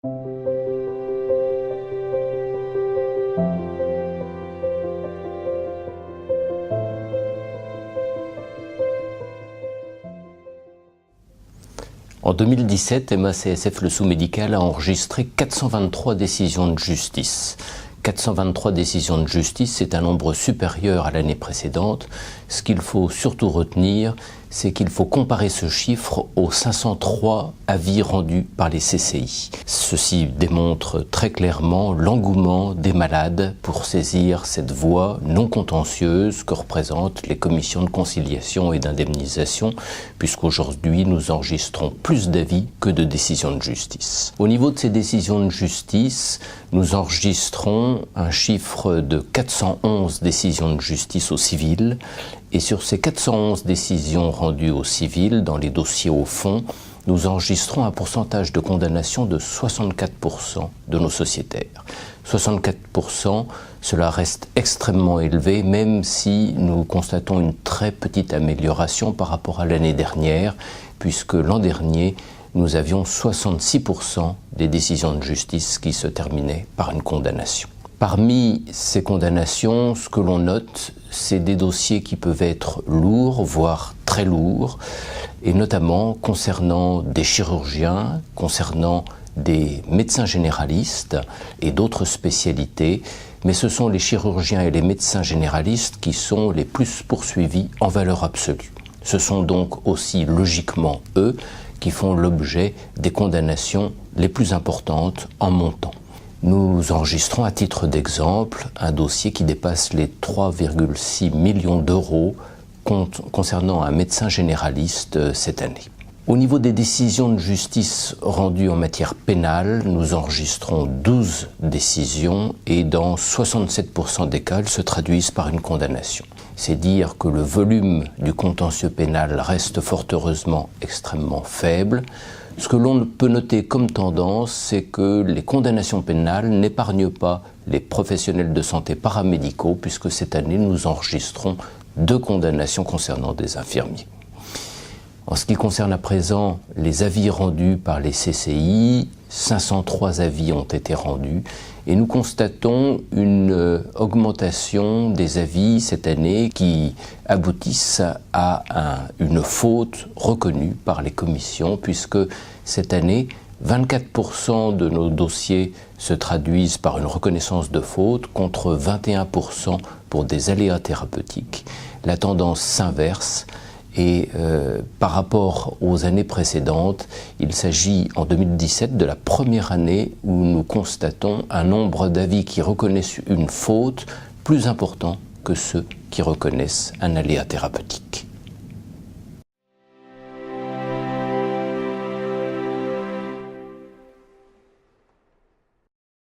En 2017, MACSF, le sous-médical, a enregistré 423 décisions de justice. 423 décisions de justice, c'est un nombre supérieur à l'année précédente. Ce qu'il faut surtout retenir, c'est qu'il faut comparer ce chiffre aux 503 avis rendus par les CCI. Ceci démontre très clairement l'engouement des malades pour saisir cette voie non contentieuse que représentent les commissions de conciliation et d'indemnisation, puisqu'aujourd'hui nous enregistrons plus d'avis que de décisions de justice. Au niveau de ces décisions de justice, nous enregistrons un chiffre de 411 décisions de justice au civil, et sur ces 411 décisions rendues au civil, dans les dossiers au fond, nous enregistrons un pourcentage de condamnation de 64% de nos sociétaires. 64%, cela reste extrêmement élevé, même si nous constatons une très petite amélioration par rapport à l'année dernière, puisque l'an dernier, nous avions 66% des décisions de justice qui se terminaient par une condamnation. Parmi ces condamnations, ce que l'on note, c'est des dossiers qui peuvent être lourds, voire très lourds, et notamment concernant des chirurgiens, concernant des médecins généralistes et d'autres spécialités, mais ce sont les chirurgiens et les médecins généralistes qui sont les plus poursuivis en valeur absolue. Ce sont donc aussi logiquement eux qui font l'objet des condamnations les plus importantes en montant. Nous enregistrons à titre d'exemple un dossier qui dépasse les 3,6 millions d'euros concernant un médecin généraliste cette année. Au niveau des décisions de justice rendues en matière pénale, nous enregistrons 12 décisions et dans 67% des cas, elles se traduisent par une condamnation. C'est dire que le volume du contentieux pénal reste fort heureusement extrêmement faible. Ce que l'on peut noter comme tendance, c'est que les condamnations pénales n'épargnent pas les professionnels de santé paramédicaux, puisque cette année, nous enregistrons 2 condamnations concernant des infirmiers. En ce qui concerne à présent les avis rendus par les CCI, 503 avis ont été rendus et nous constatons une augmentation des avis cette année qui aboutissent à une faute reconnue par les commissions, puisque cette année, 24% de nos dossiers se traduisent par une reconnaissance de faute contre 21% pour des aléas thérapeutiques. La tendance s'inverse. Et par rapport aux années précédentes, il s'agit en 2017 de la première année où nous constatons un nombre d'avis qui reconnaissent une faute plus important que ceux qui reconnaissent un aléa thérapeutique.